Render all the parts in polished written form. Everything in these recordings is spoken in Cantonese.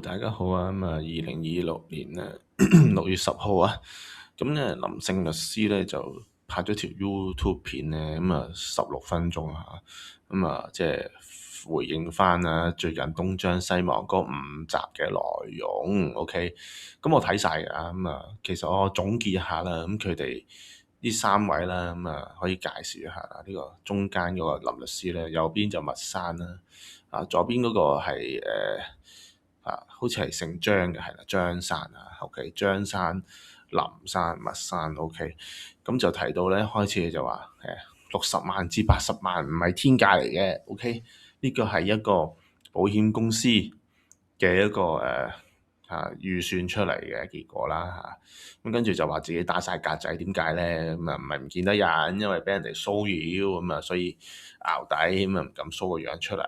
大家好啊！2026年咧6月10號啊，咁咧林姓律師咧就拍咗條 YouTube 片咧，16分鐘啊，即係回應翻啊最近東張西望嗰5集嘅內容。OK，咁我睇晒㗎，其實我總結一下啦，咁佢哋呢3位啦，可以介紹一下啦。呢個中間嗰個林律師咧，右邊就麥山啦，左邊嗰個係好似係姓張嘅，係啦，張山啊，OK，張山、林山、麥山，OK，咁就提到咧，開始就話60萬至80萬唔係天價嚟嘅，OK，呢個係一個保險公司嘅一個預算出嚟嘅結果啦嚇，咁跟住就話自己打晒格仔，點解咧？咁唔係唔見得人，因為俾人哋騷擾咁啊，所以淆底咁唔敢 show 個樣出嚟，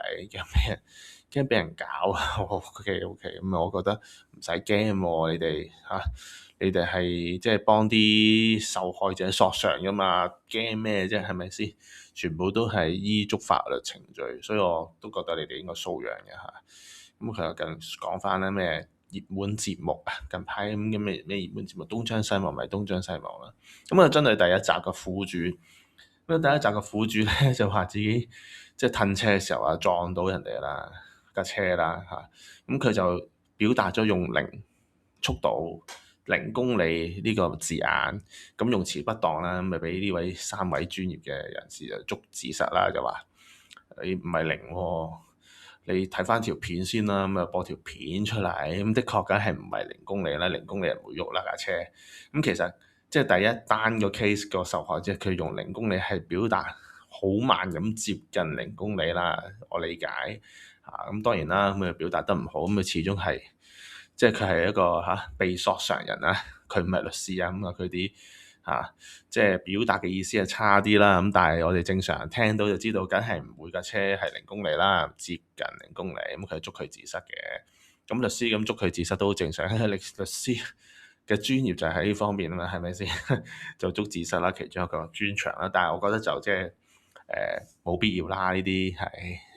驚俾人搞啊！OK，咁我覺得唔使驚喎，你哋係即係幫啲受害者索償噶嘛，驚咩啫？係咪先？全部都係依足法律程序，所以我都覺得你哋應該素養嘅嚇。咁佢又近講翻咧咩熱門節目啊，近排咁嘅咩熱門節目，東張西望咪東張西望啦。咁啊，真係第一集嘅苦主。咁第一集嘅苦主咧就話自己即係褪車嘅時候啊撞到人哋啦架車啦嚇，咁佢就表達咗用零速度0公里呢個字眼，咁用詞不當啦，咁咪俾呢位3位專業嘅人士就捉字實啦，就話你唔係零喎，你睇翻條片先啦，咁啊播條片出嚟，咁的確梗係唔係0公里啦，0公里係唔會喐啦架車，咁其實即係第一單個 case 個受害者佢用0公里係表達好慢咁接近0公里啦，我理解咁當然啦，咁佢表達得唔好，咁佢始終係即係佢係一個被索償人啊，佢唔係律師啊，咁佢啲即係表達嘅意思係差啲啦，咁但係我哋正常人聽到就知道，梗係唔會架車係0公里啦，接近0公里，咁佢捉佢自失嘅，咁律師咁捉佢自失都好正常，律師嘅專業就係喺呢方面啊嘛，係咪先？就捉自失啦，其中一個專長啦，但係我覺得就即係冇必要啦，呢啲係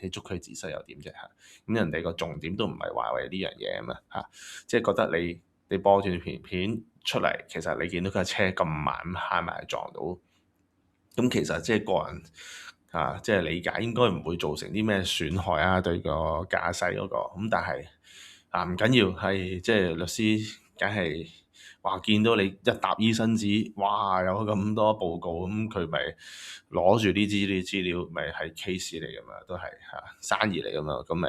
你捉佢自失又點啫嚇？咁人哋個重點都唔係話為呢樣嘢啊嘛嚇，即係覺得你播段片出嚟，其實你見到佢架車咁慢咁揩埋撞到，咁其實即係個人即係理解應該唔會造成啲咩損害啊對個駕駛嗰個，咁但係唔緊要，係即係律師梗係話見到你一沓醫生紙，哇有咁多報告，咁佢咪攞住呢啲資料，咪係 case 嚟噶嘛，都係生意嚟噶嘛，咁咪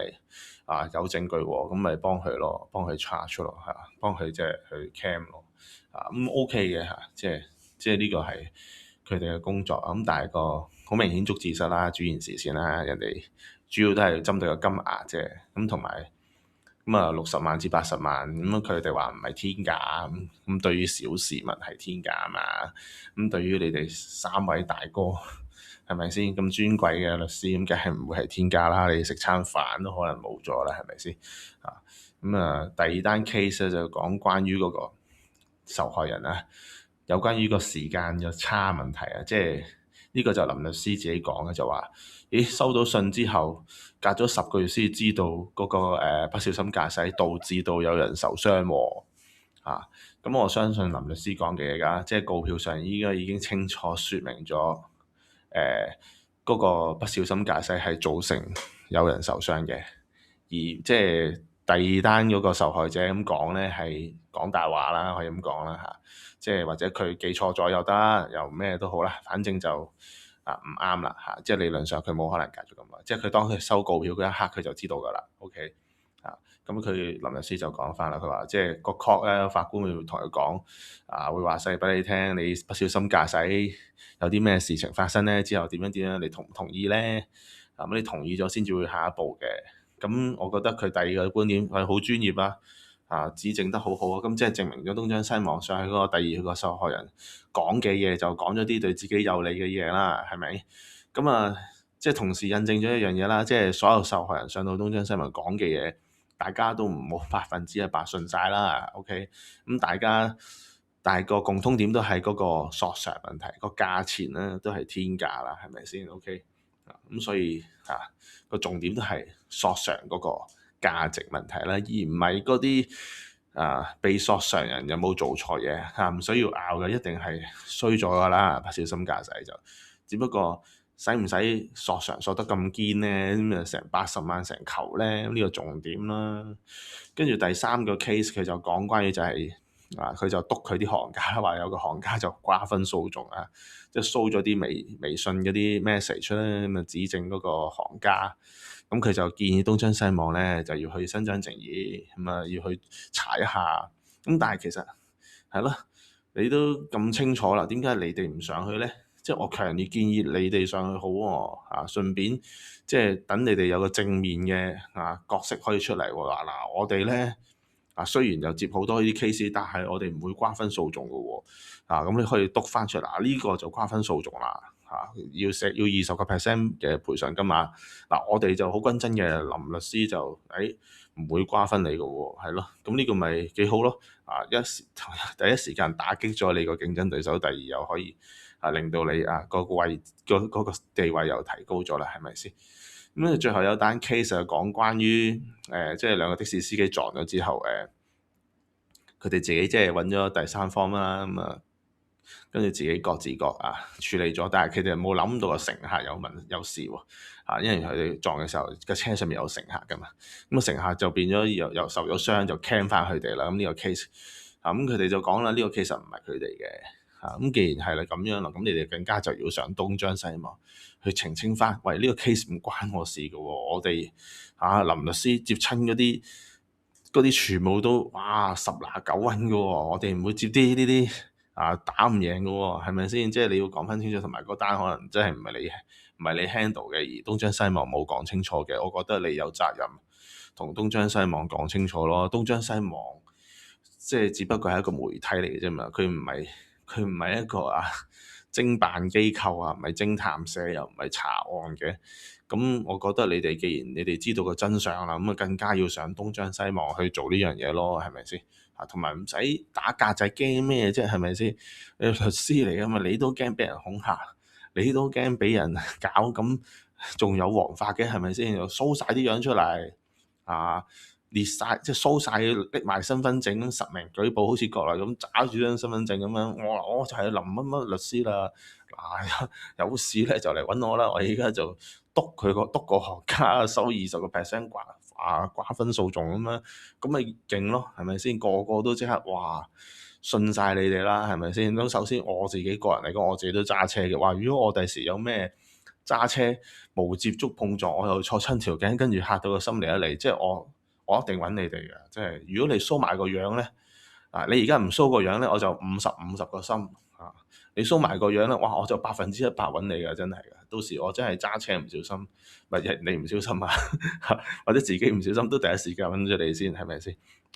有證據喎，咁咪幫佢咯，幫佢查出咯幫佢即係去 cam 咯，咁 OK 嘅即係呢個係佢哋嘅工作，咁但係個好明顯捉自失啦，主件事先啦，人哋主要都係針對個金額啫，咁同埋60萬至80萬，咁佢哋話唔係天價，咁對於小市民係天價啊嘛，咁對於你哋3位大哥係咪先咁尊貴嘅律師，咁梗係唔會係天價啦，你食餐飯都可能冇咗啦，係咪先？第二單 case 咧就講關於嗰個受害人啊，有關於個時間嘅差問題啊，即係呢個就林律師自己講嘅，就話咦收到信之後，隔咗10個月先知道嗰個不小心駕駛導致到有人受傷喎。咁我相信林律師講嘅嘢㗎，即係告票上依家已經清楚説明咗嗰個不小心駕駛係造成有人受傷嘅，而即係第二單嗰個受害者咁講咧，係講大話啦，可以咁講啦即係或者佢記錯咗又得，又咩都好啦，反正就唔啱啦即係理論上佢冇可能隔咗咁耐，即係佢當佢收告票嗰一刻佢就知道㗎啦，OK 咁佢林律師就講翻啦，佢話即係個 court 咧，法官會同佢講會話晒俾你聽，你不小心駕駛有啲咩事情發生咧，之後點樣，你同唔同意咧？咁你同意咗先至會下一步嘅。咁我覺得佢第二個觀點係好專業指證得好好啊！咁即係證明咗東張西望上去嗰個第二個受害人講嘅嘢就講咗啲對自己有利嘅嘢啦，係咪？咁即係同時印證咗一樣嘢啦，即係所有受害人上到東張西望講嘅嘢，大家都唔好100%信晒啦。OK，咁但係個共通點都係嗰個索償問題，個價錢咧都係天價啦，係咪先？OK，咁所以個重點都係索償嗰個價值問題啦，而唔係嗰啲被索償人有冇做錯嘢嚇，唔需要拗嘅，一定係衰咗噶啦，不小心駕駛就，只不過使唔使索償索得咁堅咧？咁啊成80萬成球咧，呢個重點啦。跟住第三個 case 佢就講關於就係佢就督佢啲行家啦，話有個行家就瓜分訴訟啊，即係 show 咗啲微信嗰啲 message 咧，咁啊指證嗰個行家。咁佢就建議東張西望咧，就要去伸張正義，咁啊要去查一下。咁但係其實係咯，你都咁清楚啦，點解你哋唔上去咧？即係我強烈建議你哋上去好喎，順便即係等你哋有個正面嘅角色可以出嚟喎。嗱，我哋咧雖然又接好多呢啲 case，但係我哋唔會瓜分訴訟嘅喎。咁你可以督翻出嚟，呢個就瓜分訴訟啦。要20% 嘅賠償金啊！我哋就好均真嘅，林律師就唔會瓜分你嘅喎，係咯，咁呢個咪幾好咯？第一時間打擊咗你個競爭對手，第二又可以令到你個個地位又提高咗啦，係咪先？咁最後有單 case 就講關於即係兩個的士司機撞咗之後佢哋自己即係揾咗第三方啦，咁跟住自己各自各處理咗，但係佢哋冇諗到個乘客有事喎，因為佢哋撞嘅時候個車上面有乘客噶嘛，咁乘客就變咗又受咗傷，就 claim 翻佢哋啦。咁呢個 case 咁佢哋就講啦，呢個 case 唔係佢哋嘅咁既然係啦咁樣啦，咁你哋更加就要上東張西望去澄清翻，喂，呢個 case 唔關我事嘅喎，我哋林律師接親嗰啲全部都10拿9穩嘅喎，我哋唔會接啲呢啲打唔贏嘅喎，係咪先？即係你要講翻清楚，同埋嗰單可能真係唔係你 handle 嘅，而東張西望冇講清楚嘅，我覺得你有責任同東張西望講清楚咯。東張西望即係只不過係一個媒體嚟嘅啫嘛，佢唔係一個偵辦機構唔係偵探社，又唔係查案嘅。咁我覺得你哋既然你哋知道個真相啦，咁更加要上東張西望去做呢樣嘢咯，係咪先？同埋唔使打格仔驚咩啫，係咪先？你律師嚟噶嘛，你都驚俾人恐嚇，你都驚俾人搞，咁仲有王法嘅係咪先？又 show 晒啲樣出嚟列晒即係 show 晒拎埋身份證實名舉報，好似國內咁揸住張身份證咁樣，我就係林乜乜律師啦。有事咧就嚟揾我啦，我而家就督個行家收20% 瓜分訴訟咁樣，咁咪勁咯，係咪先？個個都即刻信晒你哋啦，係咪先？咁首先我自己個人嚟講，我自己都揸車嘅，如果我第時有咩揸車無接觸碰撞，我又錯親條頸，跟住嚇到個心嚟一嚟，即係我一定揾你哋嘅。即係如果你 show 埋個樣咧，你而家唔 show 個樣咧，我就50個心你 show 埋個樣咧，我就100%揾你㗎，真係㗎。到時我真係揸車唔小心，或者你唔小心或者自己唔小心，都第一時間揾咗你先，係咪先？